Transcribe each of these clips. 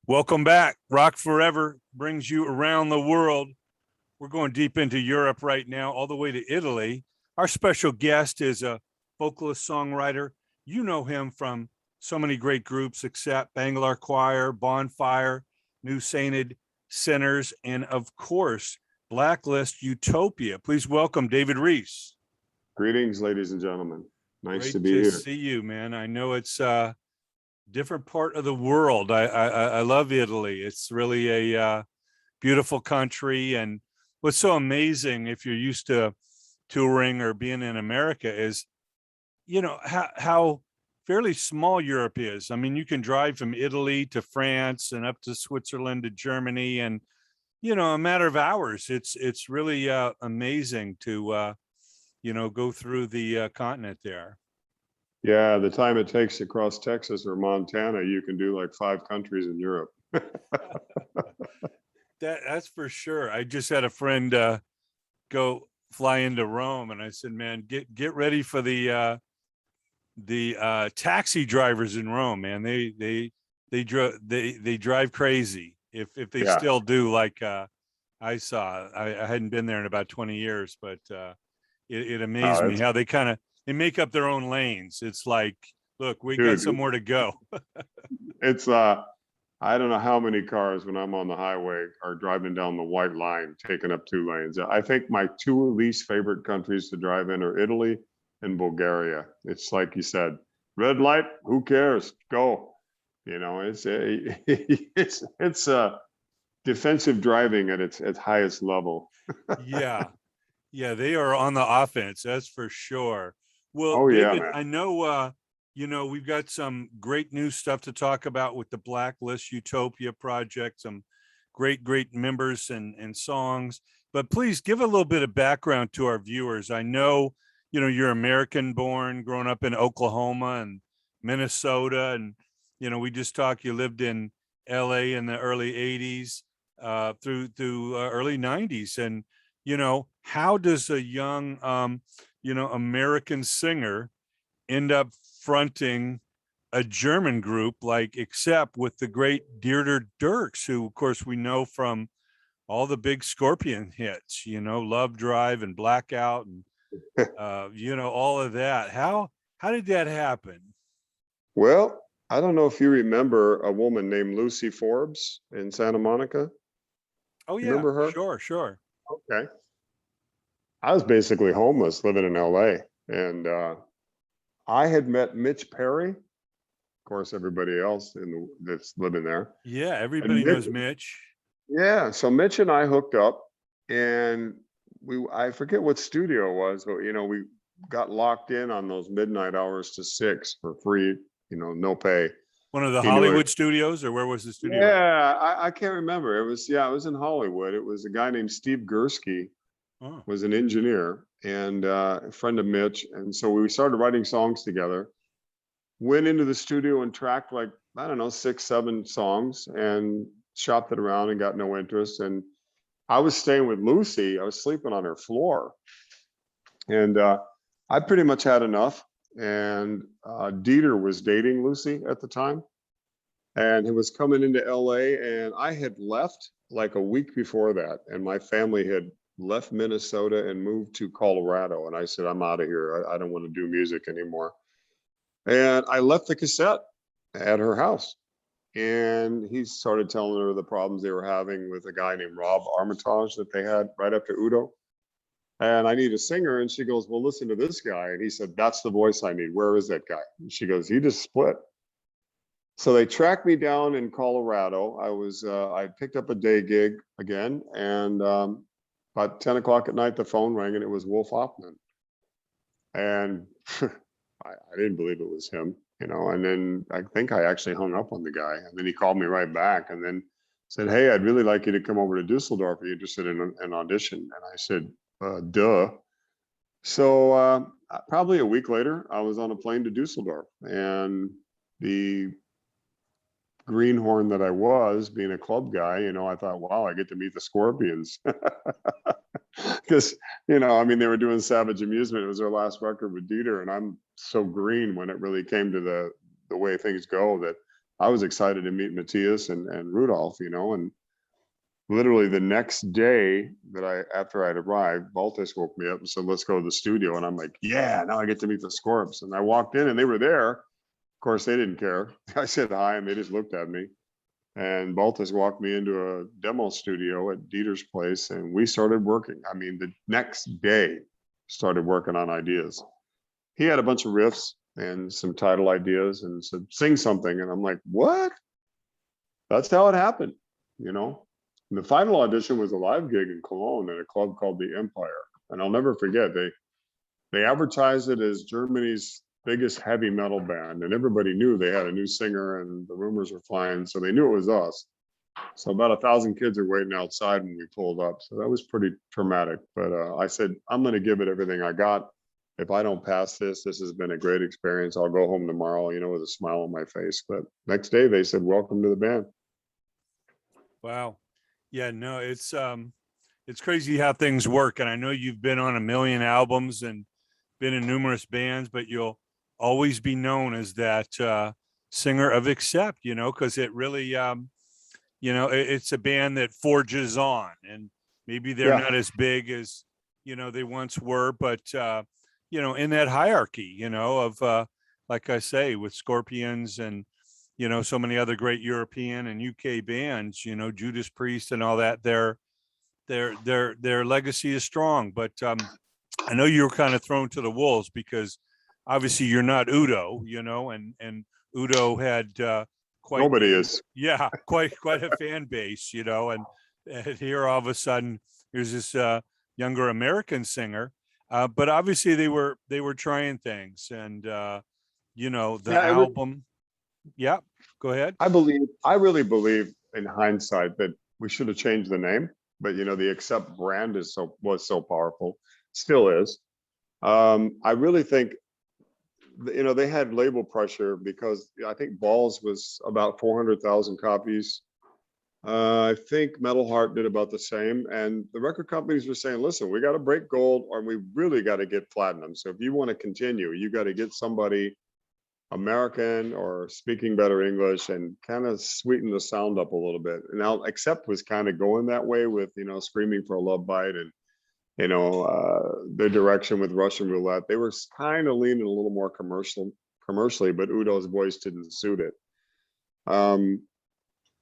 Welcome back. Rock Forever brings you around the world. We're going deep into Europe right now, all the way to Italy. Our special guest is a vocalist songwriter. You know him from so many great groups, except Bangalore Choir, Bonfire, New Sainted Sinners, and of course, Blacklist, Utopia. Please welcome David REECE. Greetings, ladies and gentlemen. Nice Great to be here. See you, man. I know it's different part of the world. I love Italy. It's really a beautiful country, and what's so amazing if you're used to touring or being in America is, you know, how fairly small Europe is. I mean, you can drive from Italy to France and up to Switzerland to Germany, and you know, a matter of hours. It's really amazing to you know, go through the continent there. Yeah, the time it takes to cross Texas or Montana, you can do like 5 countries in Europe. That's for sure. I just had a friend go fly into Rome, and I said, "Man, get ready for the taxi drivers in Rome, man. They drive crazy if they still do." Like I saw, I hadn't been there in about 20 years, but it amazed me how they make up their own lanes. It's like, look, we got somewhere to go. It's I don't know how many cars when I'm on the highway are driving down the white line, taking up 2 lanes. I think my 2 least favorite countries to drive in are Italy and Bulgaria. It's like you said, red light, who cares? Go. You know, it's defensive driving at its highest level. Yeah, they are on the offense, that's for sure. Well, David, I know you know, we've got some great new stuff to talk about with the Blacklist Utopia project, some great members and songs, but please give a little bit of background to our viewers. I know, you know, you're American born, growing up in Oklahoma and Minnesota, and you know, we just talked, you lived in LA in the early 80s through early 90s. And you know, how does a young you know, American singer end up fronting a German group like Accept with the great Dieter Dierks, who of course we know from all the big Scorpion hits, you know, Love Drive and Blackout and you know, all of that. How did that happen? Well, I don't know if you remember a woman named Lucy Forbes in Santa Monica. Oh yeah, remember her? Sure. Okay. I was basically homeless living in LA, and I had met Mitch Perry, of course, everybody else that's living there. Yeah, everybody knows Mitch. Yeah, so Mitch and I hooked up, and I forget what studio it was, but you know, we got locked in on those midnight hours to 6 for free, you know, no pay. One of the Hollywood studios, or where was the studio? Yeah, I can't remember. It was in Hollywood. It was a guy named Steve Gursky. Was an engineer and a friend of Mitch. And so we started writing songs together, went into the studio and tracked like, I don't know, 6, 7 songs and shopped it around and got no interest. And I was staying with Lucy. I was sleeping on her floor. And I pretty much had enough. And Dieter was dating Lucy at the time. And he was coming into LA, and I had left like a week before that. And my family had left Minnesota and moved to Colorado. And I said, I'm out of here. I don't want to do music anymore. And I left the cassette at her house. And he started telling her the problems they were having with a guy named Rob Armitage that they had right after Udo. And I need a singer. And she goes, well, listen to this guy. And he said, that's the voice I need. Where is that guy? And she goes, he just split. So they tracked me down in Colorado. I picked up a day gig again, and about 10 o'clock at night, the phone rang, and it was Wolf Hoffman. And I didn't believe it was him, you know, and then I think I actually hung up on the guy, and then he called me right back and then said, hey, I'd really like you to come over to Dusseldorf. Are you interested in an audition? And I said, duh. So probably a week later, I was on a plane to Dusseldorf, and the greenhorn that I was, being a club guy, you know, I thought, wow, I get to meet the Scorpions. Because, you know, I mean, they were doing Savage Amusement. It was their last record with Dieter, and I'm so green when it really came to the way things go that I was excited to meet Matthias and Rudolph, you know, and literally the next day after I'd arrived, Baltus woke me up and said, let's go to the studio. And I'm like, yeah, now I get to meet the Scorps. And I walked in and they were there. Of course, they didn't care. I said hi and they just looked at me. And Baltus walked me into a demo studio at Dieter's place and we started working. I mean, the next day started working on ideas. He had a bunch of riffs and some title ideas and said, sing something. And I'm like, what? That's how it happened, you know? And the final audition was a live gig in Cologne at a club called the Empire. And I'll never forget, they advertised it as Germany's biggest heavy metal band. And everybody knew they had a new singer and the rumors were flying. So they knew it was us. So about 1,000 kids are waiting outside when we pulled up. So that was pretty traumatic. But I said, I'm going to give it everything I got. If I don't pass this has been a great experience. I'll go home tomorrow, you know, with a smile on my face. But next day they said, welcome to the band. Wow. Yeah, no, it's crazy how things work. And I know you've been on a million albums and been in numerous bands, but you'll always be known as that singer of Accept, you know, because it really, you know, it's a band that forges on, and maybe they're not as big as, you know, they once were, but, you know, in that hierarchy, you know, of, like I say, with Scorpions and, you know, so many other great European and UK bands, you know, Judas Priest and all that, their legacy is strong. But I know you were kind of thrown to the wolves because obviously you're not Udo, you know, and Udo had quite quite a fan base, you know, and here all of a sudden here's this younger American singer, but obviously they were trying things, and you know, the album. Yeah, go ahead. I really believe in hindsight that we should have changed the name, but you know, the Accept brand was so powerful, still is. I really think, you know, they had label pressure because I think Balls was about 400,000 copies. I think Metal Heart did about the same, and the record companies were saying, listen, we got to break gold or we really got to get platinum. So if you want to continue, you got to get somebody American or speaking better English and kind of sweeten the sound up a little bit. And now Accept was kind of going that way with, you know, Screaming for a Love Bite and, you know, their direction with Russian Roulette. They were kind of leaning a little more commercially, but Udo's voice didn't suit it.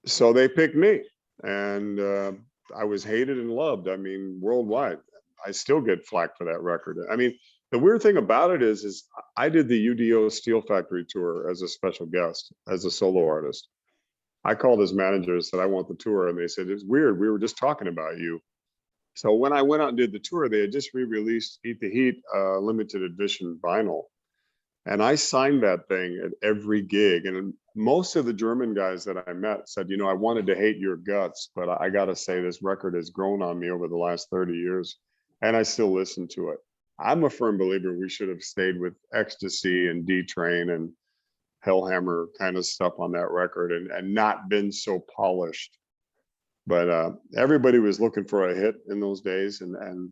So they picked me, and I was hated and loved. I mean, worldwide. I still get flack for that record. I mean, the weird thing about it is I did the UDO Steel Factory tour as a special guest, as a solo artist. I called his manager and said, I want the tour. And they said, it's weird. We were just talking about you. So when I went out and did the tour, they had just re-released Eat the Heat limited edition vinyl. And I signed that thing at every gig. And most of the German guys that I met said, you know, I wanted to hate your guts, but I got to say this record has grown on me over the last 30 years. And I still listen to it. I'm a firm believer we should have stayed with Ecstasy and D-Train and Hellhammer kind of stuff on that record and not been so polished. But everybody was looking for a hit in those days, and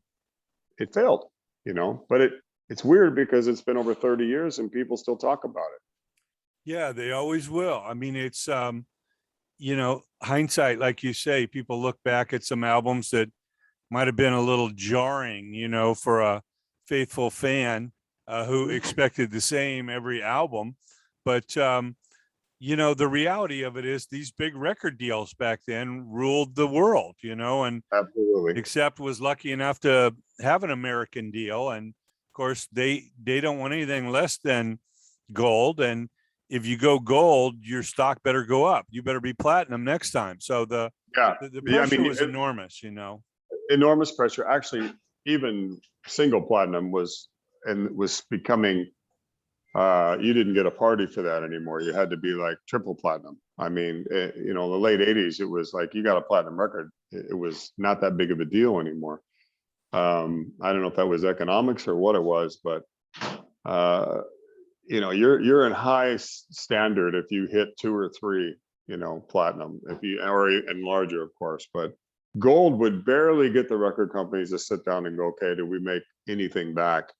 it failed, you know. But it's weird because it's been over 30 years and people still talk about it. Yeah, they always will. I mean, it's you know, hindsight, like you say, people look back at some albums that might have been a little jarring, you know, for a faithful fan who expected the same every album. But you know, the reality of it is these big record deals back then ruled the world, you know, and absolutely. Accept was lucky enough to have an American deal. And of course, they don't want anything less than gold. And if you go gold, your stock better go up. You better be platinum next time. So the pressure was enormous, you know. Enormous pressure. Actually, even single platinum was becoming, you didn't get a party for that anymore. You had to be like triple platinum. I mean, you know, the late 80s, it was like, you got a platinum record. It was not that big of a deal anymore. I don't know if that was economics or what it was, but you know, you're in high standard if you hit 2 or 3, you know, platinum, and larger, of course. But gold would barely get the record companies to sit down and go, okay, do we make anything back?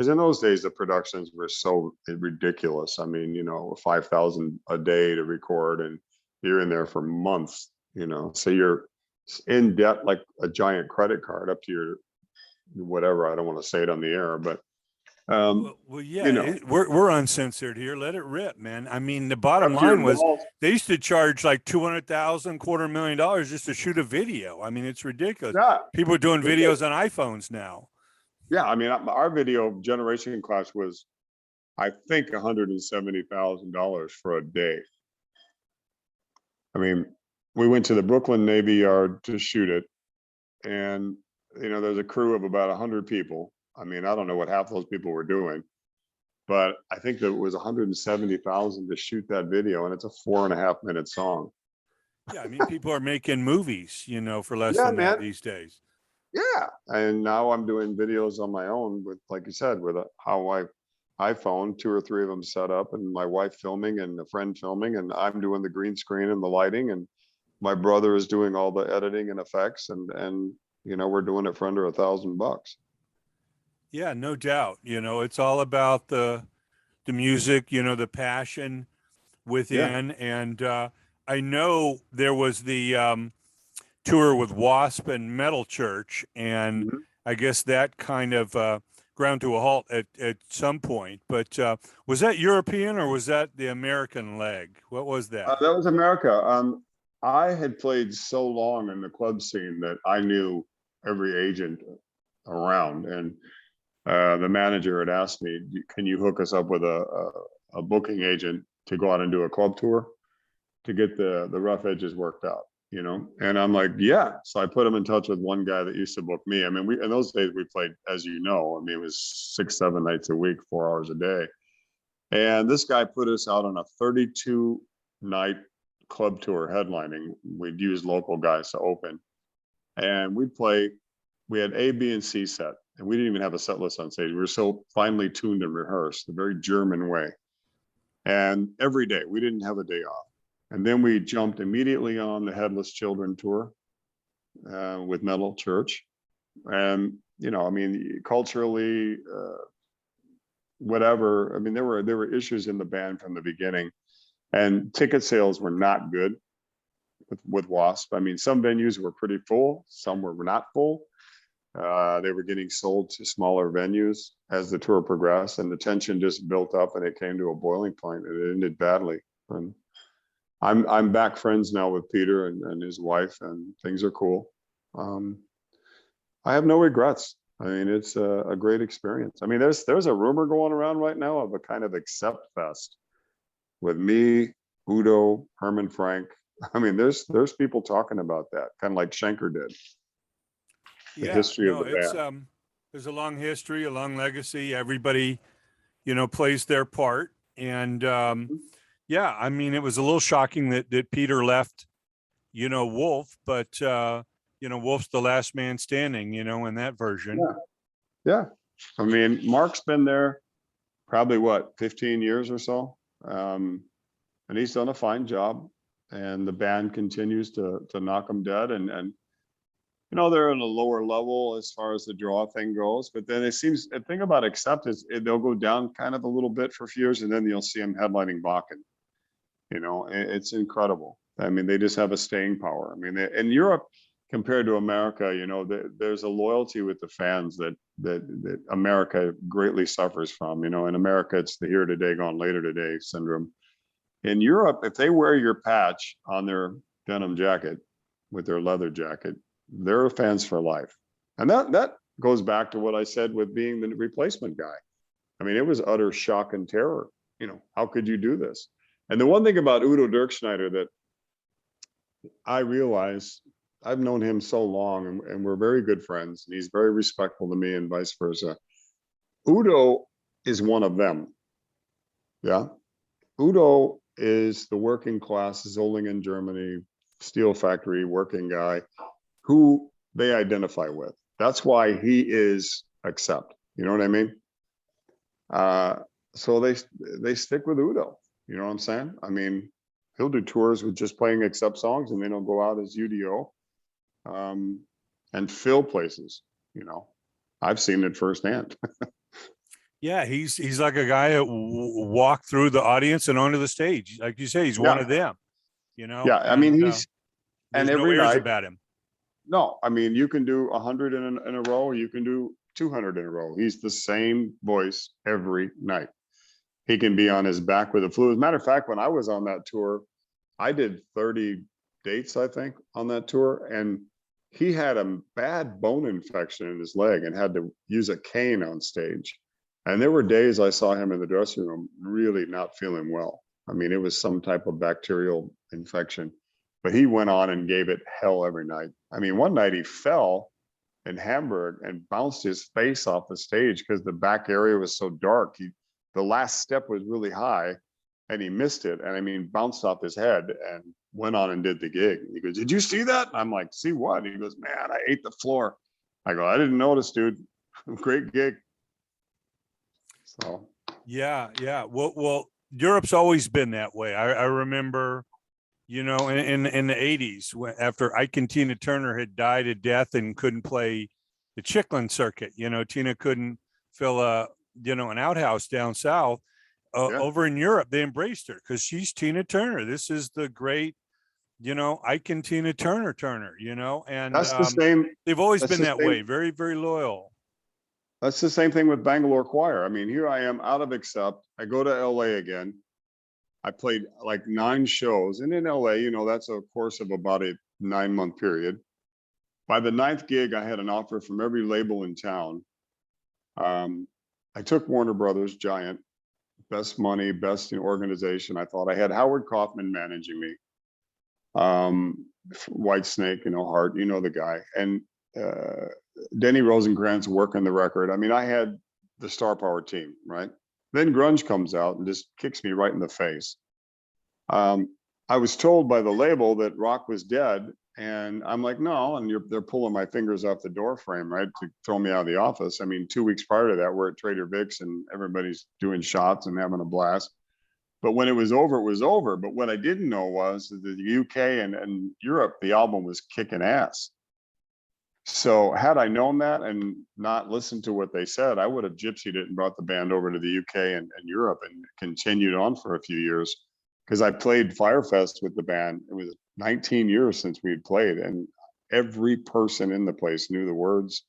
because in those days the productions were so ridiculous. I mean, 5,000 a day to record, and you're in there for months, so you're in debt like a giant credit card up to your whatever. I don't want to say it on the air, but yeah, we're uncensored here. Let it rip, man. I mean, the bottom line was they used to charge like $200,000, $250,000 just to shoot a video. I mean, it's ridiculous. Yeah. People are doing videos on iPhones now. Yeah, I mean, our video generation cost was, I think, $170,000 for a day. I mean, we went to the Brooklyn Navy Yard to shoot it, and there's a crew of about 100 people. I mean, I don't know what half those people were doing, but I think that it was $170,000 to shoot that video, and it's a 4.5-minute song. Yeah, I mean, people are making movies, for less than that these days. Yeah, and now I'm doing videos on my own with, like you said, with a iPhone, 2 or 3 of them set up, and my wife filming and a friend filming, and I'm doing the green screen and the lighting, and my brother is doing all the editing and effects, and we're doing it for under $1,000. Yeah, no doubt. It's all about the music, the passion within. Yeah. And I know there was the tour with Wasp and Metal Church, and I guess that kind of ground to a halt at some point. But was that European or was that the American leg? What was that? That was America. I had played so long in the club scene that I knew every agent around, and the manager had asked me, can you hook us up with a booking agent to go out and do a club tour to get the rough edges worked out, and I'm like, yeah. So I put him in touch with one guy that used to book me. I mean, in those days we played, as it was 6-7 nights a week, 4 hours a day. And this guy put us out on a 32-night club tour headlining. We'd use local guys to open, and we'd play. We had A, B, and C set, and we didn't even have a set list on stage. We were so finely tuned and rehearsed, the very German way. And every day, we didn't have a day off. And then we jumped immediately on the Headless Children tour with Metal Church. And, culturally, whatever. I mean, there were issues in the band from the beginning, and ticket sales were not good with Wasp. I mean, some venues were pretty full, some were not full. They were getting sold to smaller venues as the tour progressed, and the tension just built up, and it came to a boiling point. It ended badly. And I'm back friends now with Peter and his wife, and things are cool. I have no regrets. I mean, it's a great experience. I mean, there's a rumor going around right now of a kind of accept fest with me, Udo, Herman Frank. I mean, there's people talking about that, kind of like Schenker did. The history of the band. There's a long history, a long legacy. Everybody, plays their part. And yeah, I mean, it was a little shocking that Peter left, Wolf, but Wolf's the last man standing, in that version. Yeah. I mean, Mark's been there probably 15 years or so. And he's done a fine job, and the band continues to knock them dead. And they're in a lower level as far as the draw thing goes, but then the thing about Accept is they'll go down kind of a little bit for a few years, and then you'll see them headlining Bakken. It's incredible. I mean, they just have a staying power. I mean, in Europe compared to America, there's a loyalty with the fans that America greatly suffers from. In America, it's the here today, gone later today syndrome. In Europe, if they wear your patch on their denim jacket with their leather jacket, they're fans for life. And that goes back to what I said with being the replacement guy. I mean, it was utter shock and terror. How could you do this? And the one thing about Udo Dirkschneider that I realize, I've known him so long, and we're very good friends, and he's very respectful to me and vice versa. Udo is one of them. Yeah. Udo is the working class, Zollingen, Germany, steel factory working guy who they identify with. That's why he is Accept. You know what I mean? So they stick with Udo. You know what I'm saying? I mean, he'll do tours with just playing Accept songs, and then he'll go out as UDO and fill places. I've seen it firsthand. Yeah, he's like a guy that walked through the audience and onto the stage. Like you say, he's one Yeah. of them, you know, Yeah. I mean, and there's no every airs night, about him. no, I mean, you can do 100 in a row, you can do 200 in a row. He's the same voice every night. He can be on his back with the flu. As a matter of fact, when I was on that tour, I did 30 dates, I think, on that tour. And he had a bad bone infection in his leg and had to use a cane on stage. And there were days I saw him in the dressing room really not feeling well. I mean, it was some type of bacterial infection, but he went on and gave it hell every night. I mean, one night he fell in Hamburg and bounced his face off the stage because the back area was so dark. The last step was really high and he missed it. And I mean, bounced off his head and went on and did the gig. He goes, "Did you see that?" I'm like, "See what?" He goes, "Man, I ate the floor." I go, "I didn't notice, dude." Great gig. So Yeah. Well, Europe's always been that way. I remember, you know, in the 80s, after Ike and Tina Turner had died a death and couldn't play the Chitlin circuit, you know, Tina couldn't fill an outhouse down south. yeah, Over in Europe, they embraced her because she's Tina Turner. This is the great, Ike and Tina Turner, and that's the same. they've always That's been the that same. way, very, very loyal. That's the same thing with Bangalore Choir. I mean, here I am out of Accept. I go to LA again. I played like 9 shows, and in LA, that's a course of about a 9-month period. By the 9th gig, I had an offer from every label in town. I took Warner Brothers, giant, best money, best organization. I thought I had Howard Kaufman managing me. White Snake, Heart, the guy, and Denny Rosenkrantz working the record. I mean, I had the star power team, right? Then grunge comes out and just kicks me right in the face. I was told by the label that rock was dead, and I'm like, no, and they're pulling my fingers off the door frame, right, to throw me out of the office. I mean, 2 weeks prior to that, we're at Trader Vic's and everybody's doing shots and having a blast. But when it was over, it was over. But what I didn't know was that the UK and Europe, the album was kicking ass. So had I known that and not listened to what they said, I would have gypsied it and brought the band over to the UK and Europe and continued on for a few years. Because I played Firefest with the band. It was 19 years since we had played, and every person in the place knew the words,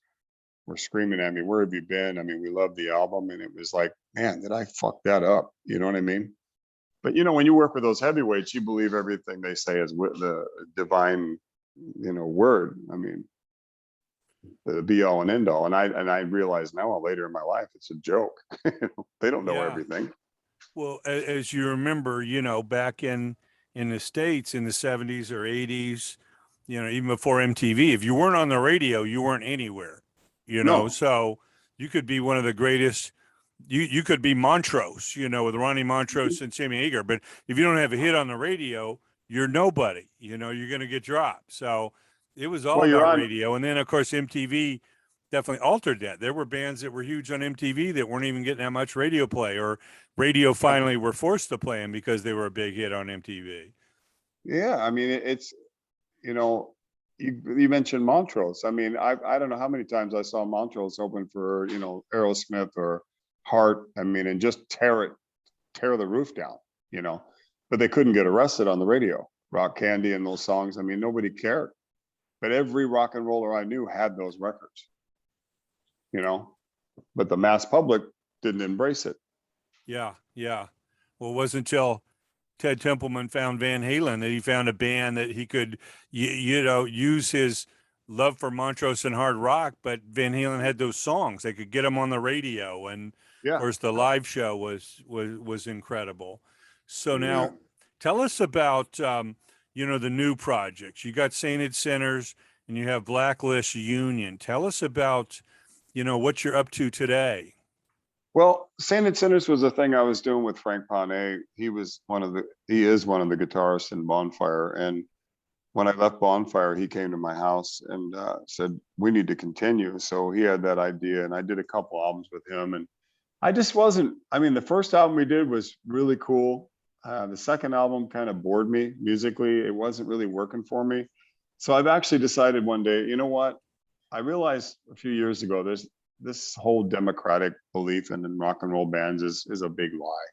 were screaming at me, "Where have you been?" I mean, we loved the album, and it was like, man, did I fuck that up? You know what I mean? But when you work with those heavyweights, you believe everything they say is the divine, word. I mean, the be all and end all. And I realize now, later in my life, it's a joke. They don't know Yeah. everything. Well, as you remember, back in the States in the 70s or 80s, even before MTV, if you weren't on the radio, you weren't anywhere, No. so you could be one of the greatest. You could be Montrose, with Ronnie Montrose and Sammy Hagar, but if you don't have a hit on the radio, you're nobody. You're going to get dropped. So it was all Well, you're about on. radio, and then of course MTV definitely altered that. There were bands that were huge on MTV that weren't even getting that much radio play, or radio finally were forced to play them because they were a big hit on MTV. Yeah, I mean, it's you mentioned Montrose. I mean, I don't know how many times I saw Montrose open for Aerosmith or Heart. I mean, and just tear the roof down. But they couldn't get arrested on the radio. Rock Candy and those songs. I mean, nobody cared. But every rock and roller I knew had those records. But the mass public didn't embrace it. Yeah. Well, it wasn't until Ted Templeman found Van Halen that he found a band that he could, use his love for Montrose and hard rock, but Van Halen had those songs. They could get them on the radio, and of course the live show was incredible. So now, tell us about the new projects. You got Sainted Sinners and you have Blacklist Union. Tell us about what you're up to today. Well, Sainted Sinners was a thing I was doing with Frank Ponnet. He is one of the guitarists in Bonfire. And when I left Bonfire, he came to my house and said, we need to continue. So he had that idea, and I did a couple albums with him. And I just wasn't, the first album we did was really cool. The second album kind of bored me musically. It wasn't really working for me. So I've actually decided one day, you know what? I realized a few years ago, this whole democratic belief in rock and roll bands is a big lie.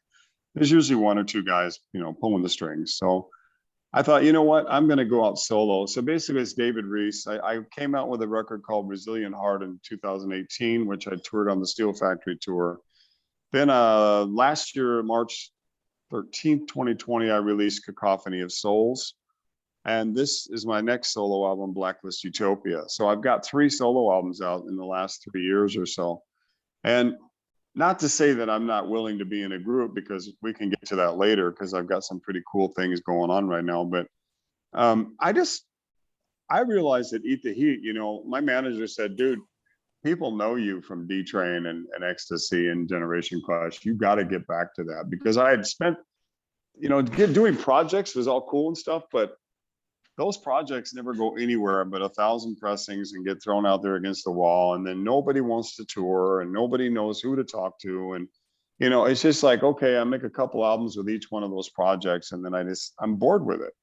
There's usually one or two guys, pulling the strings. So I thought, you know what, I'm going to go out solo. So basically it's David REECE. I came out with a record called Resilient Heart in 2018, which I toured on the Steel Factory tour. Then last year, March 13th, 2020, I released Cacophony of Souls. And this is my next solo album, Blacklist Utopia. So I've got 3 solo albums out in the last 3 years or so. And not to say that I'm not willing to be in a group, because we can get to that later, because I've got some pretty cool things going on right now. But I realized at Eat the Heat, my manager said, dude, people know you from D-Train and Ecstasy and Generation Clash. You got to get back to that, because I had spent, doing projects was all cool and stuff, but those projects never go anywhere but 1,000 pressings and get thrown out there against the wall. And then nobody wants to tour and nobody knows who to talk to. And, it's just like, okay, I make a couple albums with each one of those projects, and then I'm bored with it.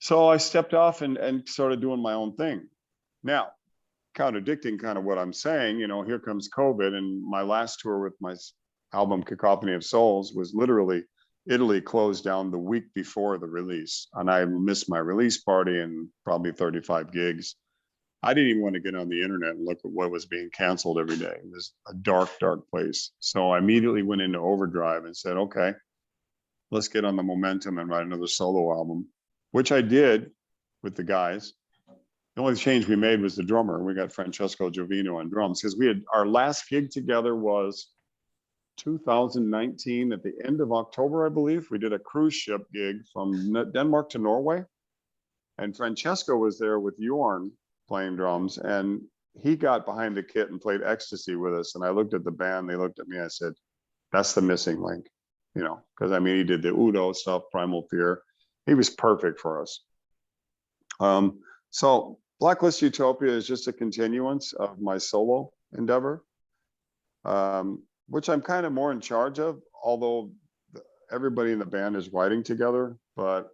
So I stepped off and started doing my own thing. Now, contradicting kind of what I'm saying, here comes COVID, and my last tour with my album Cacophony of Souls was literally Italy closed down the week before the release, and I missed my release party and probably 35 gigs. I didn't even want to get on the internet and look at what was being canceled every day. It was a dark, dark place. So I immediately went into overdrive and said, okay, let's get on the momentum and write another solo album, which I did with the guys. The only change we made was the drummer. We got Francesco Giovino on drums, because our last gig together was 2019 at the end of October, I believe. We did a cruise ship gig from Denmark to Norway, and Francesco was there with Jorn playing drums, and he got behind the kit and played Ecstasy with us. And I looked at the band, they looked at me, I said, that's the missing link, because he did the Udo stuff, Primal Fear. He was perfect for us. So Blacklist Utopia is just a continuance of my solo endeavor, which I'm kind of more in charge of, although everybody in the band is writing together. But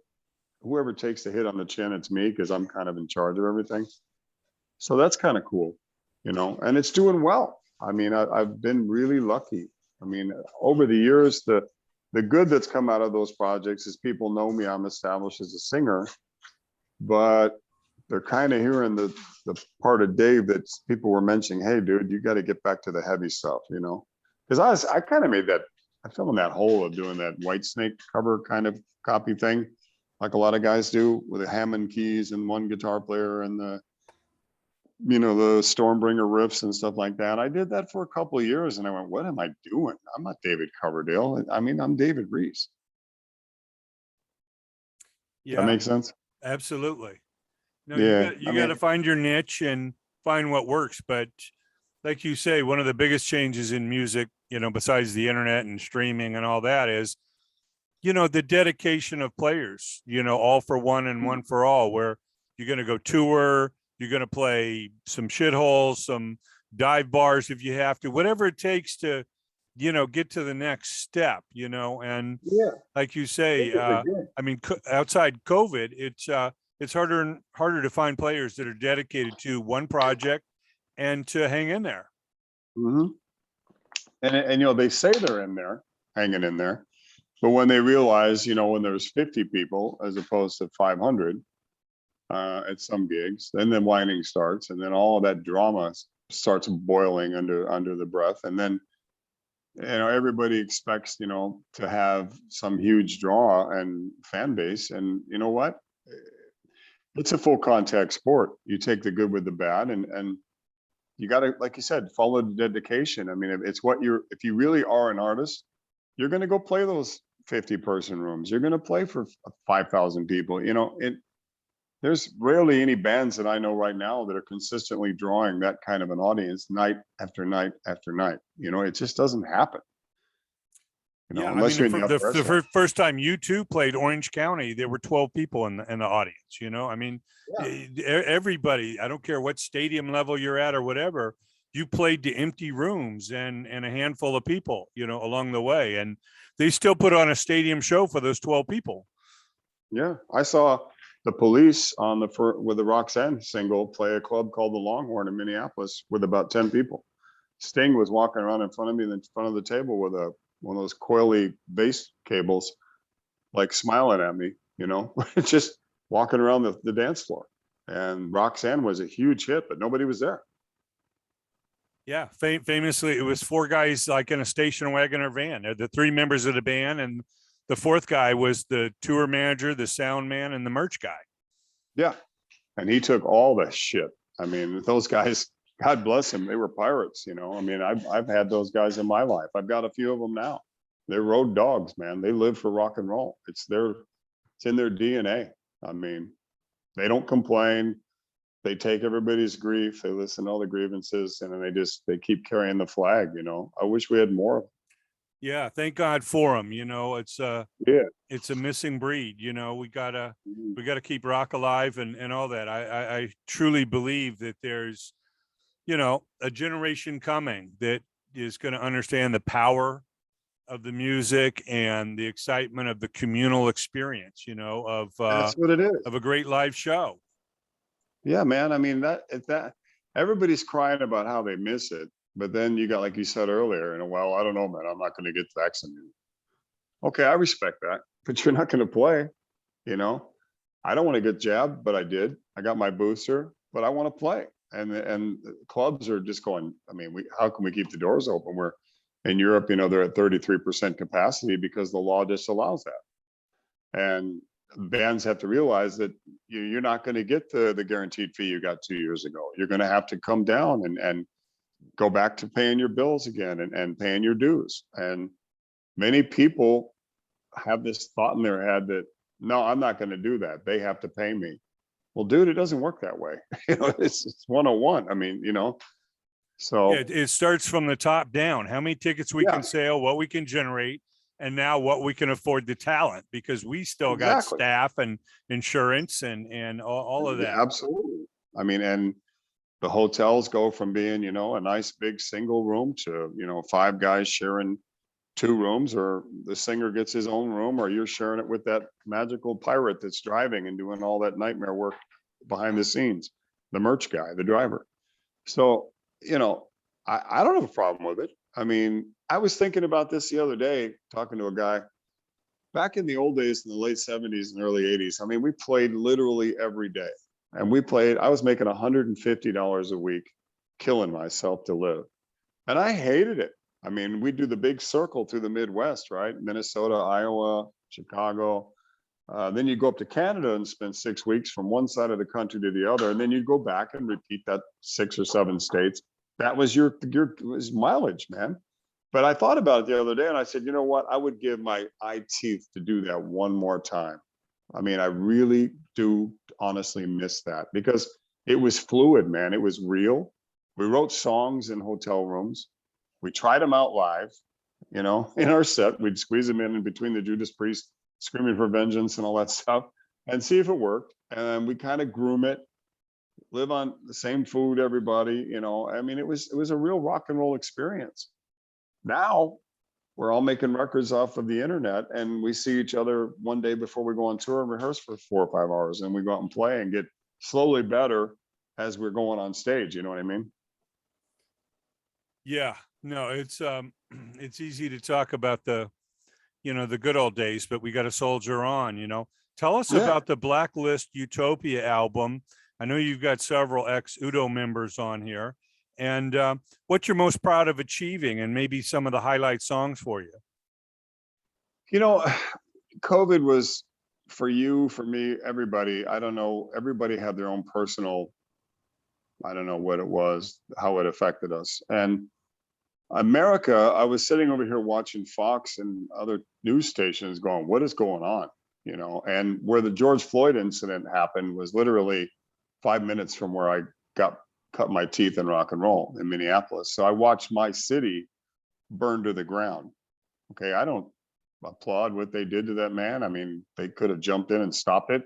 whoever takes the hit on the chin, it's me, because I'm kind of in charge of everything. So that's kind of cool, and it's doing well. I mean, I've been really lucky. I mean, over the years, the good that's come out of those projects is people know me. I'm established as a singer, but they're kind of hearing the part of Dave that people were mentioning, hey, dude, you got to get back to the heavy stuff, Because I kind of made that, I fell in that hole of doing that Whitesnake cover kind of copy thing, like a lot of guys do, with the Hammond keys and one guitar player and the Stormbringer riffs and stuff like that. I did that for a couple of years, and I went, what am I doing? I'm not David Coverdale. I mean, I'm David REECE. Yeah, that makes sense. Absolutely. No, yeah, you got to find your niche and find what works. But like you say, one of the biggest changes in music, besides the internet and streaming and all that, is, the dedication of players, all for one and one for all, where you're going to go tour, you're going to play some shitholes, some dive bars if you have to, whatever it takes to, get to the next step, and like you say, I mean, outside COVID, it's harder and harder to find players that are dedicated to one project and to hang in there. Mm-hmm. And they say they're in there, hanging in there, but when they realize, when there's 50 people as opposed to 500 at some gigs, then the whining starts, and then all of that drama starts boiling under the breath, and then everybody expects to have some huge draw and fan base, and you know what? It's a full contact sport. You take the good with the bad, and you got to, like you said, follow the dedication. I mean, if you really are an artist, you're going to go play those 50-person rooms. You're going to play for 5,000 people. There's rarely any bands that I know right now that are consistently drawing that kind of an audience night after night after night. It just doesn't happen. Unless you're in the first time U2 played Orange County, there were 12 people in the audience. I mean, everybody, I don't care what stadium level you're at or whatever, you played to empty rooms and a handful of people, along the way, and they still put on a stadium show for those 12 people. Yeah, I saw the Police with the Roxanne single play a club called the Longhorn in Minneapolis with about 10 people. Sting was walking around in front of me in front of the table with one of those coily bass cables, like smiling at me, just walking around the dance floor. And Roxanne was a huge hit, but nobody was there. Yeah, famously, it was four guys like in a station wagon or van. They're the three members of the band, and the fourth guy was the tour manager, the sound man, and the merch guy. Yeah, and he took all the shit. I mean, those guys, God bless them, they were pirates. I mean, I've had those guys in my life. I've got a few of them now. They're road dogs, man. They live for rock and roll. It's in their DNA. I mean, they don't complain. They take everybody's grief. They listen to all the grievances, and then they keep carrying the flag. I wish we had more of them. Yeah, thank God for them. It's a missing breed. We gotta keep rock alive and all that. I truly believe that there's, a generation coming that is going to understand the power of the music and the excitement of the communal experience. That's what it is. Of a great live show. Yeah, man. I mean, that everybody's crying about how they miss it. But then you got, like you said earlier, well, I don't know, man, I'm not going to get vaccinated. Okay, I respect that, but you're not going to play, I don't want to get jabbed, but I did. I got my booster, but I want to play. And clubs are just going, I mean, how can we keep the doors open? We're in Europe, they're at 33% capacity because the law disallows that. And bands have to realize that you're not going to get the guaranteed fee you got 2 years ago. You're going to have to come down and go back to paying your bills again and paying your dues. And many people have this thought in their head that, no, I'm not going to do that. They have to pay me. Well, dude, it doesn't work that way. It's 101. I mean, so. Yeah, it starts from the top down. How many tickets we can sell, what we can generate, and now what we can afford the talent, because we still got staff and insurance and all of that. Yeah, absolutely. I mean, and the hotels go from being, a nice big single room to, 5 guys sharing 2 rooms, or the singer gets his own room, or you're sharing it with that magical pirate that's driving and doing all that nightmare work behind the scenes, the merch guy, the driver. So, I don't have a problem with it. I mean, I was thinking about this the other day, talking to a guy back in the old days, in the late 70s and early 80s. I mean, we played literally every day. And I was making $150 a week, killing myself to live. And I hated it. I mean, we do the big circle through the Midwest, right? Minnesota, Iowa, Chicago. Then you go up to Canada and spend 6 weeks from one side of the country to the other. And then you go back and repeat that 6 or 7 states. That was your mileage, man. But I thought about it the other day and I said, you know what? I would give my eye teeth to do that one more time. I mean, I really do honestly miss that, because it was fluid, man. It was real. We wrote songs in hotel rooms. We tried them out live, in our set. We'd squeeze them in between the Judas Priest Screaming for Vengeance and all that stuff and see if it worked. And we kind of groom it, live on the same food, everybody, I mean, it was a real rock and roll experience. Now we're all making records off of the internet, and we see each other one day before we go on tour and rehearse for 4 or 5 hours, and we go out and play and get slowly better as we're going on stage. You know what I mean? Yeah, no, it's easy to talk about the good old days, but we got to soldier on. Tell us about the Blacklist Utopia album. I know you've got several ex-Udo members on here. And what you're most proud of achieving, and maybe some of the highlight songs for you. COVID was, for you, for me, everybody, I don't know, everybody had their own personal, I don't know what it was, how it affected us. And America, I was sitting over here watching Fox and other news stations going, what is going on? And where the George Floyd incident happened was literally 5 minutes from where I cut my teeth in rock and roll in Minneapolis. So I watched my city burn to the ground. Okay, I don't applaud what they did to that man. I mean, they could have jumped in and stopped it.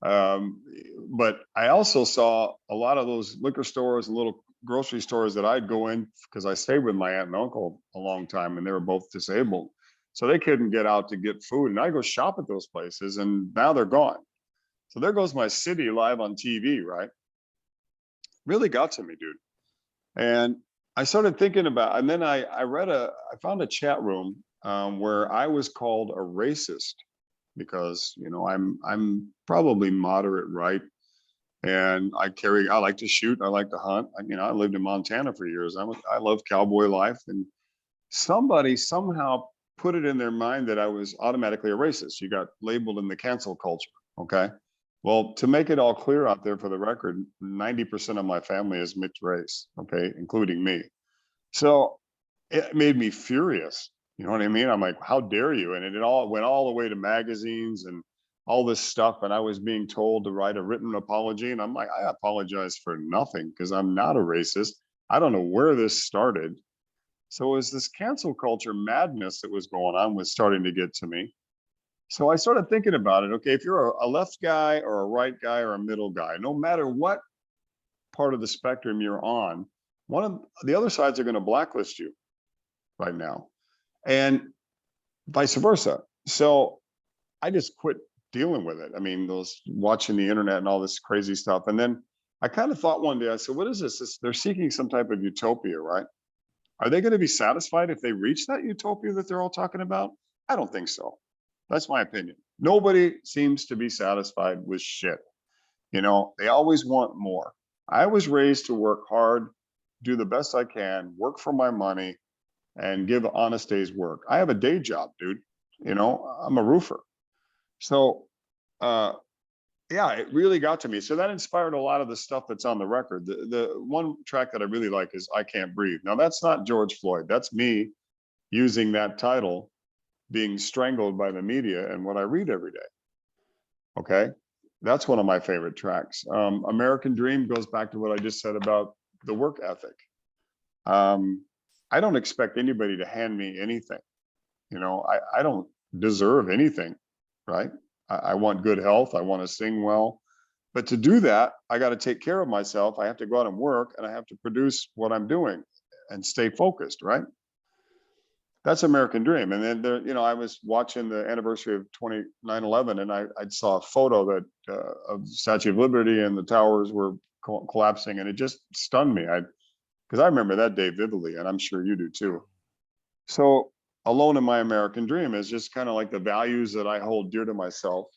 But I also saw a lot of those liquor stores and little grocery stores that I'd go in, because I stayed with my aunt and uncle a long time, and they were both disabled. So they couldn't get out to get food. And I go shop at those places, and now they're gone. So there goes my city live on TV, right? Really got to me, dude. And I started thinking about, and then I found a chat room where I was called a racist because, you know, I'm probably moderate right. And I like to shoot. I like to hunt. You know, I lived in Montana for years. I love cowboy life. And somebody somehow put it in their mind that I was automatically a racist. You got labeled in the cancel culture. Okay. Well, to make it all clear out there for the record, 90% of my family is mixed race. Okay. Including me. So it made me furious. You know what I mean? I'm like, how dare you? And it all went all the way to magazines and all this stuff. And I was being told to write a written apology. And I'm like, I apologize for nothing because I'm not a racist. I don't know where this started. So it was this cancel culture madness that was going on was starting to get to me. So I started thinking about it. Okay, if you're a left guy or a right guy or a middle guy, no matter what part of the spectrum you're on, one of the other sides are going to blacklist you right now, and vice versa. So I just quit dealing with it. I mean, those watching the internet and all this crazy stuff. And then I kind of thought one day, I said, what is this? They're seeking some type of utopia, right? Are they going to be satisfied if they reach that utopia that they're all talking about? I don't think so. That's my opinion. Nobody seems to be satisfied with shit. You know, they always want more. I was raised to work hard, do the best I can, work for my money, and give an honest day's work. I have a day job, dude. You know, I'm a roofer. So, yeah, it really got to me. So that inspired a lot of the stuff that's on the record. The one track that I really like is I Can't Breathe. Now, that's not George Floyd. That's me using that title, being strangled by the media and what I read every day. Okay. That's one of my favorite tracks. American Dream goes back to what I just said about the work ethic. I don't expect anybody to hand me anything. You know, I don't deserve anything, right? I want good health. I want to sing well. But to do that, I got to take care of myself. I have to go out and work and I have to produce what I'm doing and stay focused, right? That's American Dream. And then, there, you know, I was watching the anniversary of 9/11 and I saw a photo that of the Statue of Liberty and the towers were collapsing. And it just stunned me. Because I remember that day vividly, and I'm sure you do too. So alone in my American dream is just kind of like the values that I hold dear to myself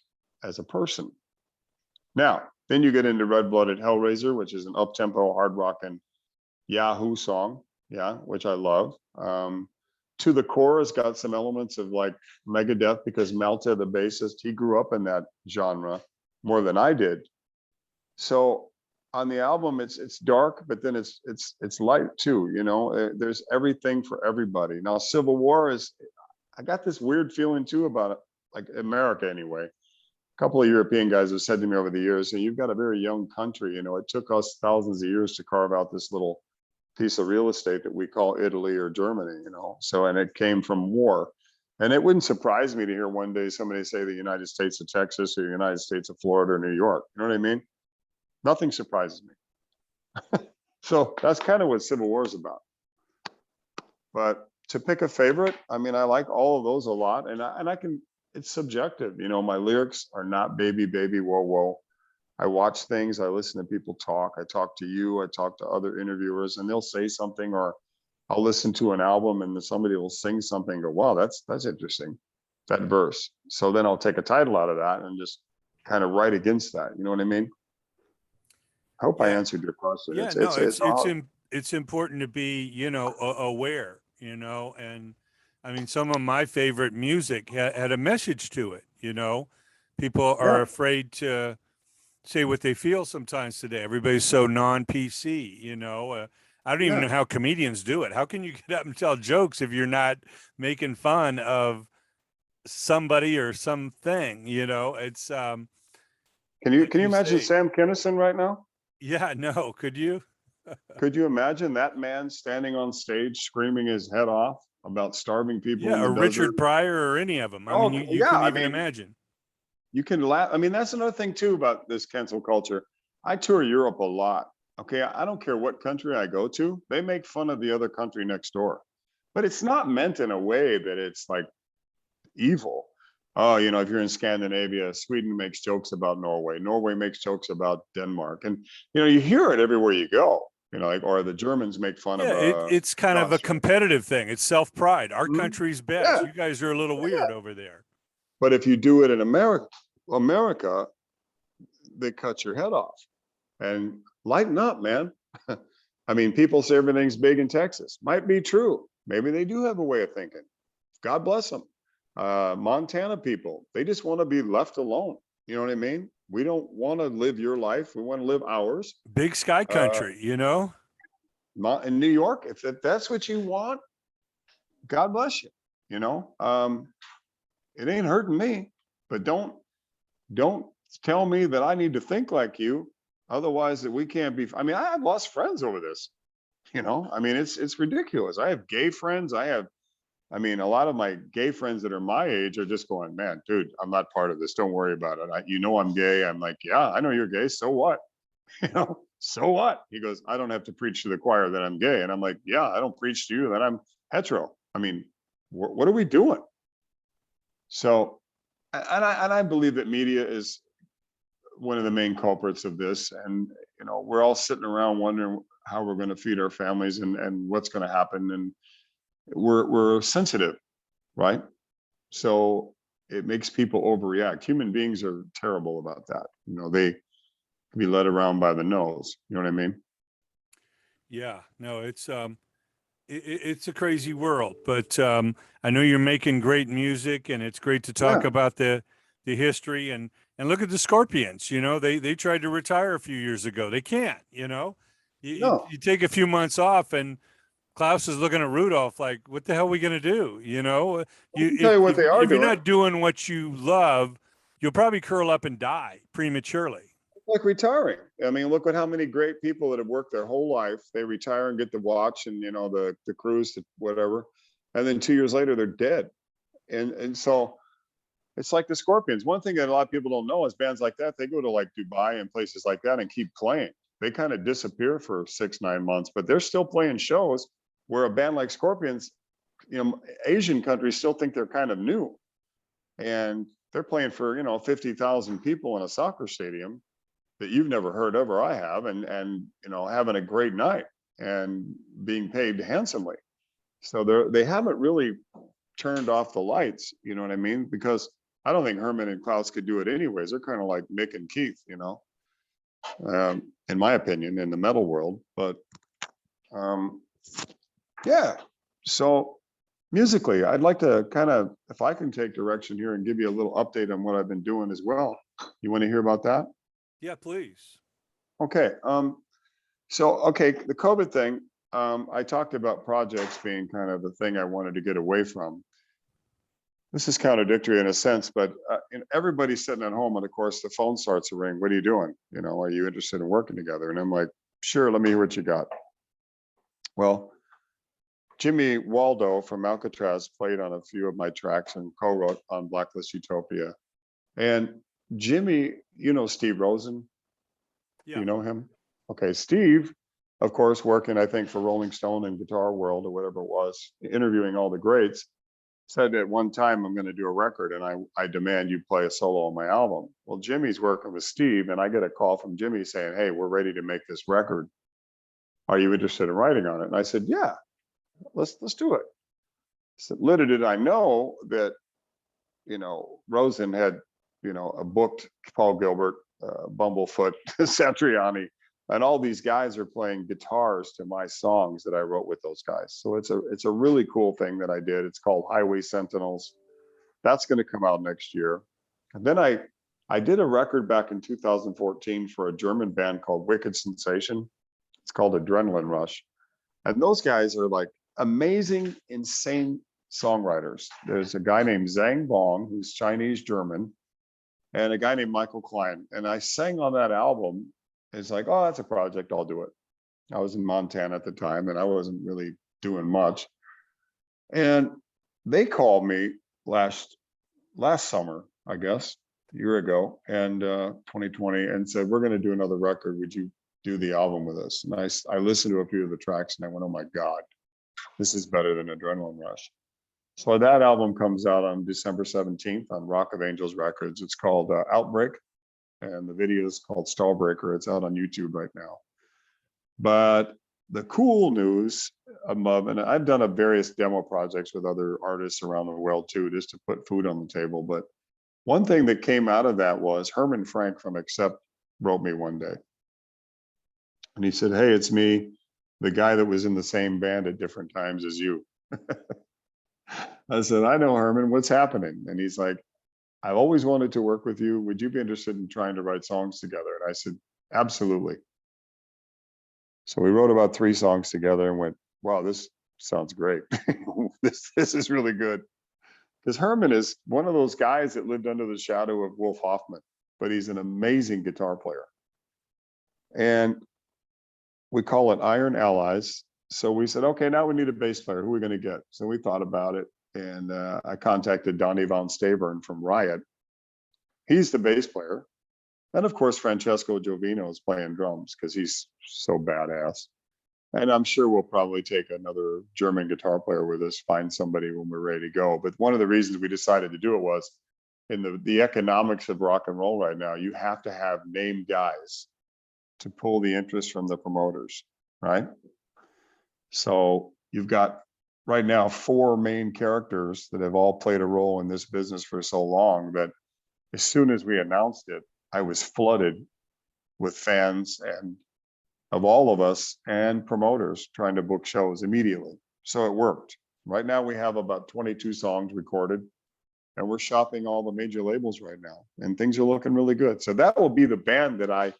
as a person. Now, then you get into Red-Blooded Hellraiser, which is an up-tempo, hard rockin' Yahoo song, yeah, which I love. To the Core has got some elements of like Megadeth because Malta, the bassist, he grew up in that genre more than I did. So on the album, it's dark, but then it's light too. You know, there's everything for everybody. Now, Civil War is, I got this weird feeling too about it, like America anyway. A couple of European guys have said to me over the years, "So you've got a very young country. You know, it took us thousands of years to carve out this little piece of real estate that we call Italy or Germany, you know, so, and it came from war. And it wouldn't surprise me to hear one day somebody say the United States of Texas or the United States of Florida or New York. You know what I mean? Nothing surprises me. So that's kind of what Civil War is about. But to pick a favorite, I mean, I like all of those a lot. And I can, it's subjective. You know, my lyrics are not baby, baby, whoa, whoa. I watch things, I listen to people talk, I talk to you, I talk to other interviewers, and they'll say something, or I'll listen to an album and somebody will sing something and go, wow, that's interesting, that verse. So then I'll take a title out of that and just kind of write against that. You know what I mean? I hope I answered your question. Yeah, it's important to be, you know, aware, you know, and I mean, some of my favorite music had a message to it, you know. People are afraid to say what they feel sometimes today. Everybody's so non-PC, you know. I don't even know how comedians do it. How can you get up and tell jokes if you're not making fun of somebody or something, you know? It's can you imagine Sam Kinison right now? Yeah, no, could you? Could you imagine that man standing on stage screaming his head off about starving people in the or desert? Richard Pryor or any of them. I mean, you couldn't even imagine. You can laugh. I mean, that's another thing too about this cancel culture. I tour Europe a lot. Okay. I don't care what country I go to. They make fun of the other country next door, but it's not meant in a way that it's like evil. Oh, you know, if you're in Scandinavia, Sweden makes jokes about Norway. Norway makes jokes about Denmark. And, you know, you hear it everywhere you go. You know, like, or the Germans make fun of it's kind of a competitive thing. It's self-pride. Our country's best. Yeah. You guys are a little weird over there. But if you do it in America, they cut your head off. And lighten up, man. I mean, people say everything's big in Texas. Might be true. Maybe they do have a way of thinking. God bless them. Montana people, they just want to be left alone. You know what I mean? We don't want to live your life. We want to live ours. Big sky country, you know? In New York, if that's what you want, God bless you. You know, it ain't hurting me, but don't tell me that I need to think like you. Otherwise, that we can't be. I mean, I have lost friends over this. You know, I mean, it's ridiculous. I have gay friends. I mean, a lot of my gay friends that are my age are just going, man, dude, I'm not part of this. Don't worry about it. You know, I'm gay. I'm like, yeah, I know you're gay. So what? You know, so what? He goes, I don't have to preach to the choir that I'm gay. And I'm like, yeah, I don't preach to you that I'm hetero. I mean, what are we doing? So, and I believe that media is one of the main culprits of this. And, you know, we're all sitting around wondering how we're going to feed our families and what's going to happen. And we're sensitive, right? So it makes people overreact. Human beings are terrible about that. You know, they can be led around by the nose. You know what I mean? Yeah, no, it's a crazy world, but I know you're making great music, and it's great to talk about the history and look at the Scorpions. You know, they tried to retire a few years ago. They can't. You know, you take a few months off, and Klaus is looking at Rudolph like, "What the hell are we gonna do?" You know, if you're not doing what you love, you'll probably curl up and die prematurely. Like retiring. I mean, look at how many great people that have worked their whole life. They retire and get to watch and, you know, the cruise to whatever. And then 2 years later, they're dead. And so it's like the Scorpions. One thing that a lot of people don't know is bands like that, they go to like Dubai and places like that and keep playing. They kind of disappear for 6-9 months, but they're still playing shows where a band like Scorpions, you know, Asian countries still think they're kind of new. And they're playing for, you know, 50,000 people in a soccer stadium that you've never heard of, or I have, and you know, having a great night and being paid handsomely. So they haven't really turned off the lights, you know what I mean? Because I don't think Herman and Klaus could do it anyways. They're kind of like Mick and Keith, you know, in my opinion, in the metal world. But yeah, so musically, I'd like to kind of, if I can take direction here and give you a little update on what I've been doing as well. You want to hear about that? Yeah, please. Okay. The COVID thing, I talked about projects being kind of the thing I wanted to get away from. This is contradictory in a sense, but everybody's sitting at home, and of course the phone starts to ring. What are you doing? You know, are you interested in working together? And I'm like, sure, let me hear what you got. Well, Jimmy Waldo from Alcatraz played on a few of my tracks and co-wrote on Blacklist Utopia. And Jimmy, you know Steve Rosen? Yeah. You know him? Okay, Steve, of course, working, I think, for Rolling Stone and Guitar World or whatever it was, interviewing all the greats, said at one time, I'm going to do a record and I demand you play a solo on my album. Well, Jimmy's working with Steve, and I get a call from Jimmy saying, hey, we're ready to make this record. Are you interested in writing on it? And I said, yeah, let's do it. So little did I know that, you know, Rosen had, you know, booked Paul Gilbert, Bumblefoot, Satriani, and all these guys are playing guitars to my songs that I wrote with those guys. So it's a really cool thing that I did. It's called Highway Sentinels. That's going to come out next year. And then I did a record back in 2014 for a German band called Wicked Sensation. It's called Adrenaline Rush. And those guys are like amazing, insane songwriters. There's a guy named Zhang Bong, who's Chinese German, and a guy named Michael Klein. And I sang on that album. It's like, oh, that's a project, I'll do it. I was in Montana at the time and I wasn't really doing much. And they called me last summer, I guess, a year ago, and 2020, and said, we're going to do another record. Would you do the album with us? And I listened to a few of the tracks and I went, oh my God, this is better than Adrenaline Rush. So that album comes out on December 17th on Rock of Angels Records. It's called Outbreak, and the video is called Stallbreaker. It's out on YouTube right now. But the cool news above, and I've done a various demo projects with other artists around the world too, just to put food on the table. But one thing that came out of that was Herman Frank from Accept wrote me one day. And he said, "Hey, it's me, the guy that was in the same band at different times as you." I said, "I know, Herman, what's happening?" And he's like, "I've always wanted to work with you. Would you be interested in trying to write songs together?" And I said, "Absolutely." So we wrote about 3 songs together and went, "Wow, this sounds great." This is really good. Because Herman is one of those guys that lived under the shadow of Wolf Hoffman, but he's an amazing guitar player. And we call it Iron Allies. So we said, okay, now we need a bass player. Who are we going to get? So we thought about it. And I contacted Donnie Von Stavern from Riot. He's the bass player. And of course, Francesco Giovino is playing drums because he's so badass. And I'm sure we'll probably take another German guitar player with us, find somebody when we're ready to go. But one of the reasons we decided to do it was in the economics of rock and roll right now, you have to have named guys to pull the interest from the promoters, right? So you've got right now 4 main characters that have all played a role in this business for so long that as soon as we announced it, I was flooded with fans and of all of us and promoters trying to book shows immediately. So it worked. Right now we have about 22 songs recorded and we're shopping all the major labels right now and things are looking really good. So that will be the band that I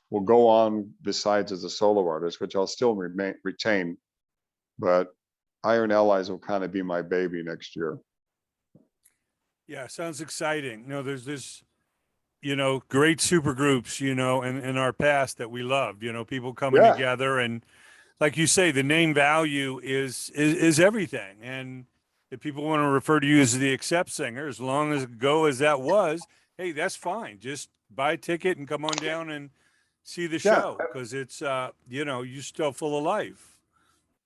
will go on besides as a solo artist, which I'll still retain, but Iron Allies will kind of be my baby next year. Yeah, sounds exciting. No, there's this, great super groups, in our past that we loved, people coming together. And like you say, the name value is everything. And if people want to refer to you as the Accept singer, as long as as that was, hey, that's fine. Just buy a ticket and come on down and see the show because it's, you're still full of life.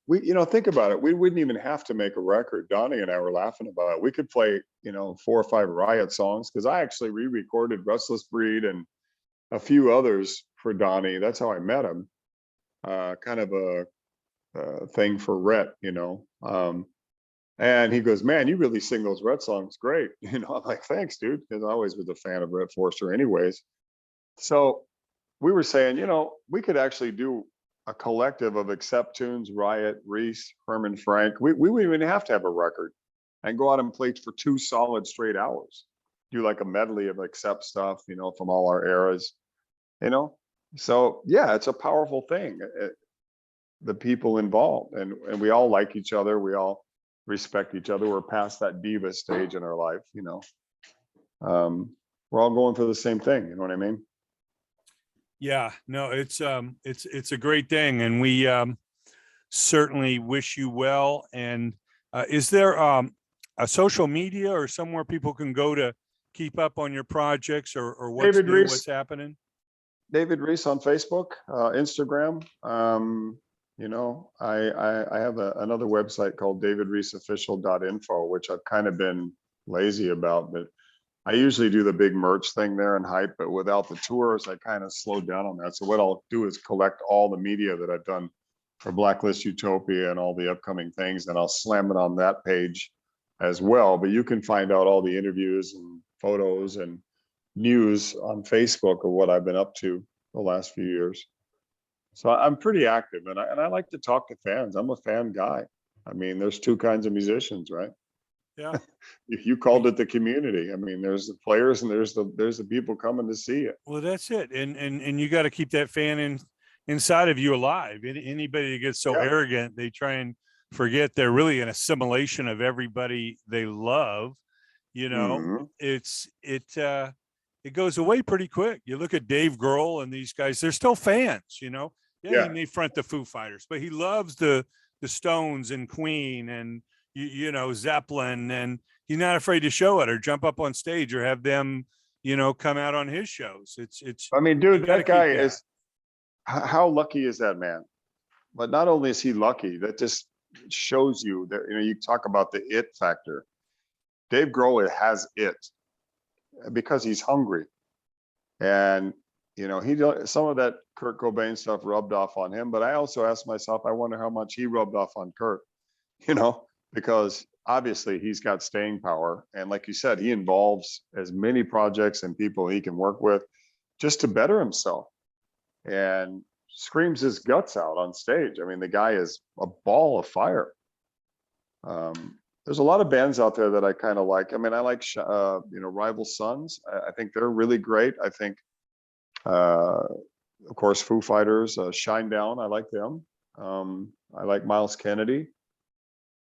We, think about it. We wouldn't even have to make a record. Donnie and I were laughing about it. We could play, 4 or 5 Riot songs because I actually re-recorded Restless Breed and a few others for Donnie. That's how I met him. Kind of a thing for Rhett, and he goes, "Man, you really sing those Rhett songs great." I'm like, "Thanks, dude," because I always was a fan of Rhett Forster anyways. So we were saying, we could actually do a collective of Accept tunes, Riot, REECE, Herman Frank. We wouldn't even have to have a record and go out and play for 2 solid straight hours. Do like a medley of Accept stuff, from all our eras, So yeah, it's a powerful thing. The people involved and we all like each other. We all respect each other. We're past that diva stage in our life, We're all going for the same thing. You know what I mean? Yeah, no, it's a great thing, and we certainly wish you well. And is there a social media or somewhere people can go to keep up on your projects or what's new, what's happening? David REECE on Facebook, Instagram. I have another website called davidreeceofficial.info, which I've kind of been lazy about, but I usually do the big merch thing there and hype, but without the tours, I kind of slowed down on that. So what I'll do is collect all the media that I've done for Blacklist, Utopia, and all the upcoming things, and I'll slam it on that page as well. But you can find out all the interviews and photos and news on Facebook of what I've been up to the last few years. So I'm pretty active, and I like to talk to fans. I'm a fan guy. I mean, there's 2 kinds of musicians, right? Yeah. You called it the community. I mean, there's the players and there's the people coming to see it. Well, that's it. And you got to keep that fan inside of you alive. Anybody that gets so arrogant, they try and forget they're really an assimilation of everybody they love. It goes away pretty quick. You look at Dave Grohl and these guys, they're still fans, He may front the Foo Fighters, but he loves the Stones and Queen and Zeppelin, and he's not afraid to show it or jump up on stage or have them, come out on his shows. It's. I mean, dude, that guy is. How lucky is that man? But not only is he lucky, that just shows you that you talk about the it factor. Dave Grohl has it because he's hungry, and some of that Kurt Cobain stuff rubbed off on him, but I also asked myself, I wonder how much he rubbed off on Kurt, because obviously he's got staying power. And like you said, he involves as many projects and people he can work with just to better himself, and screams his guts out on stage. I mean, the guy is a ball of fire. There's a lot of bands out there that I kind of like. I mean, I like, Rival Sons. I think they're really great. I think, of course, Foo Fighters, Shinedown. I like them. I like Miles Kennedy.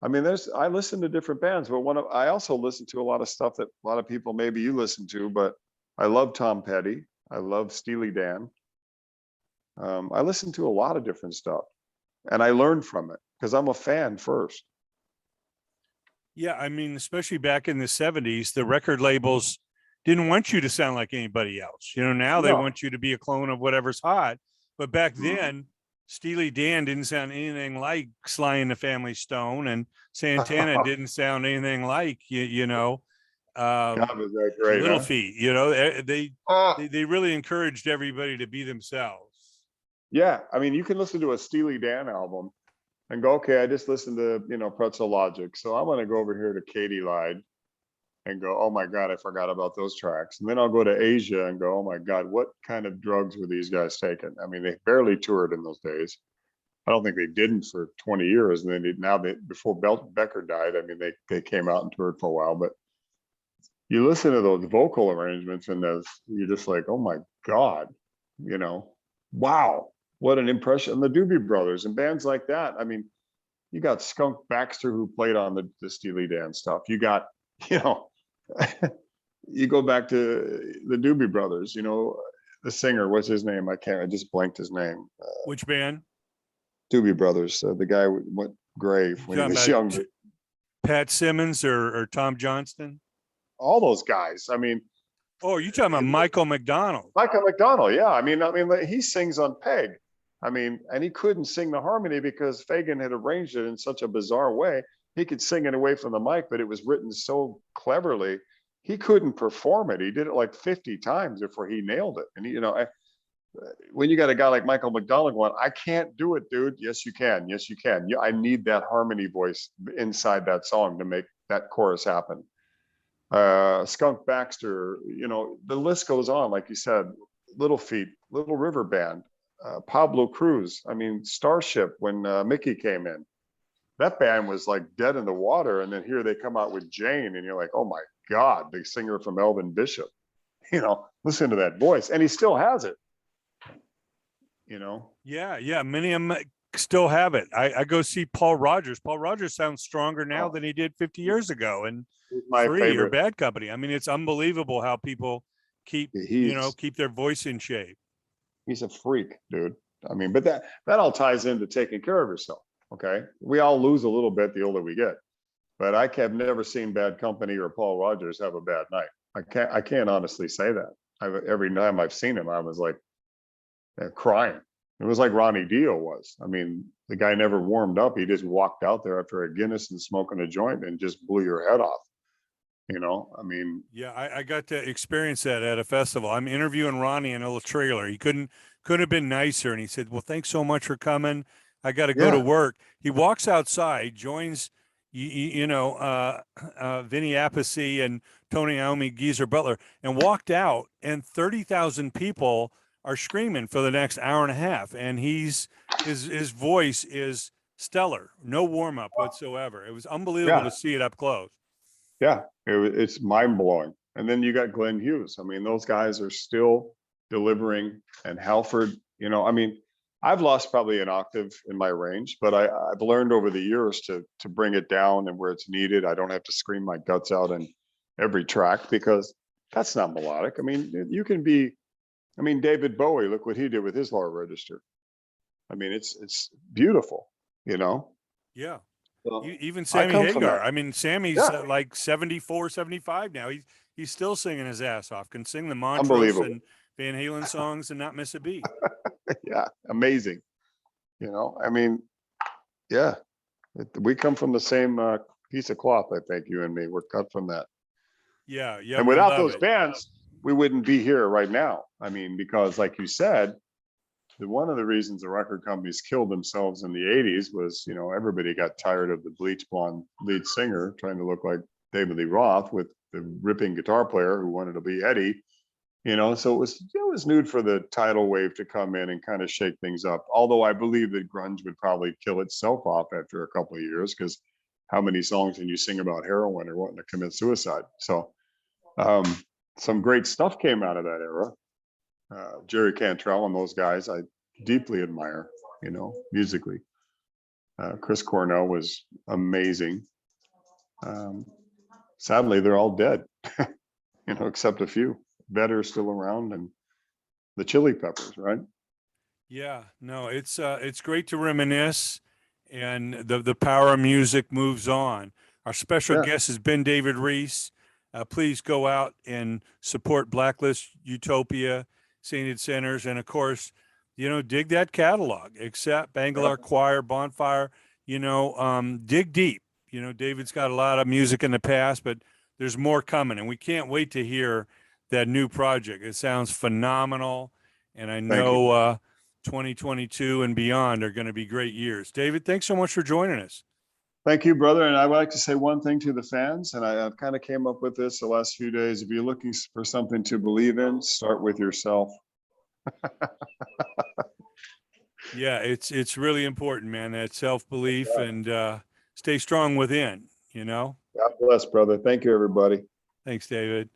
I mean, I listen to different bands, but I also listen to a lot of stuff that a lot of people, maybe you listen to, but I love Tom Petty. I love Steely Dan. I listen to a lot of different stuff, and I learn from it because I'm a fan first. Yeah, I mean, especially back in the 70s, the record labels didn't want you to sound like anybody else. Now they want you to be a clone of whatever's hot. But back then, Steely Dan didn't sound anything like Sly and the Family Stone, and Santana didn't sound anything like God, was that great, Little Feat. They really encouraged everybody to be themselves. Yeah, I mean, you can listen to a Steely Dan album and go, okay, I just listened to Pretzel Logic, so I'm going to go over here to Katy Lied and go, oh my God, I forgot about those tracks. And then I'll go to Asia and go, oh my God, what kind of drugs were these guys taking? I mean, they barely toured in those days. I don't think they didn't for 20 years. And then before Becker died, I mean, they came out and toured for a while. But you listen to those vocal arrangements and you're just like, oh my God, wow, what an impression. And the Doobie Brothers and bands like that. I mean, you got Skunk Baxter, who played on the Steely Dan stuff. You got, you go back to the Doobie Brothers, the singer, what's his name? I just blanked his name. Which band? Doobie Brothers. The guy went grave when he was young. Pat Simmons or Tom Johnston? All those guys. I mean. Oh, you're talking about Michael McDonald. Michael McDonald, yeah. I mean, he sings on Peg. I mean, and he couldn't sing the harmony because Fagan had arranged it in such a bizarre way. He could sing it away from the mic, but it was written so cleverly, he couldn't perform it. He did it like 50 times before he nailed it. And, when you got a guy like Michael McDonald going, I can't do it, dude. Yes, you can. Yes, you can. I need that harmony voice inside that song to make that chorus happen. Skunk Baxter, the list goes on. Like you said, Little Feat, Little River Band, Pablo Cruz. I mean, Starship, when Mickey came in, that band was like dead in the water. And then here they come out with Jane, and you're like, oh my God, the singer from Elvin Bishop, listen to that voice. And he still has it, Yeah. Many of them still have it. I go see Paul Rogers. Paul Rogers sounds stronger now than he did 50 years ago. And my favorite. Or Bad Company. I mean, it's unbelievable how people keep their voice in shape. He's a freak, dude. I mean, but that all ties into taking care of yourself. Okay. We all lose a little bit the older we get, but I have never seen Bad Company or Paul Rogers have a bad night. I can't honestly say that. Every time I've seen him, I was like crying. It was like Ronnie Dio was. I mean, the guy never warmed up. He just walked out there after a Guinness and smoking a joint and just blew your head off. I mean. Yeah, I got to experience that at a festival. I'm interviewing Ronnie in a little trailer. He couldn't have been nicer. And he said, well, thanks so much for coming. I got to go to work. He walks outside, joins, Vinny Appice and Tony Iommi, Geezer Butler, and walked out, and 30,000 people are screaming for the next hour and a half. And his voice is stellar. No warm up whatsoever. It was unbelievable to see it up close. Yeah, it's mind blowing. And then you got Glenn Hughes. I mean, those guys are still delivering. And Halford, I mean, I've lost probably an octave in my range, but I've learned over the years to bring it down and where it's needed. I don't have to scream my guts out in every track because that's not melodic. I mean, you can be, David Bowie, look what he did with his lower register. I mean, it's beautiful, Yeah. Well, even Sammy Hagar. I mean, Sammy's like 74, 75 now. He's still singing his ass off. Can sing the Montrose and Van Halen songs and not miss a beat. Yeah, amazing. I mean, yeah, we come from the same piece of cloth. I think you and me, we're cut from that. Yeah. And without those bands, we wouldn't be here right now. I mean, because like you said, one of the reasons the record companies killed themselves in the 80s was, you know, everybody got tired of the bleach blonde lead singer trying to look like David Lee Roth with the ripping guitar player who wanted to be Eddie, you know. So it was nude for the tidal wave to come in and kind of shake things up. Although I believe that grunge would probably kill itself off after a couple of years, because how many songs can you sing about heroin or wanting to commit suicide? So some great stuff came out of that era. Jerry Cantrell and those guys I deeply admire, you know, musically. Chris Cornell was amazing. Sadly, they're all dead, you know, except a few. Vedder is still around, and the Chili Peppers, right? Yeah, no, it's great to reminisce, and the power of music moves on. Our special guest has been David REECE. Please go out and support Blacklist, Utopia, Sainted Sinners, and of course, you know, dig that catalog. Except Bangalore Choir, Bonfire. You know, dig deep. You know, David's got a lot of music in the past, but there's more coming, and we can't wait to hear that new project. It sounds phenomenal, and I know 2022 and beyond are going to be great years. David, thanks so much for joining us. Thank you, brother. And I would like to say one thing to the fans, and I've kind of came up with this the last few days. If you're looking for something to believe in, start with yourself. Yeah, it's really important, man, that self-belief and stay strong within, you know? God bless, brother. Thank you, everybody. Thanks, David.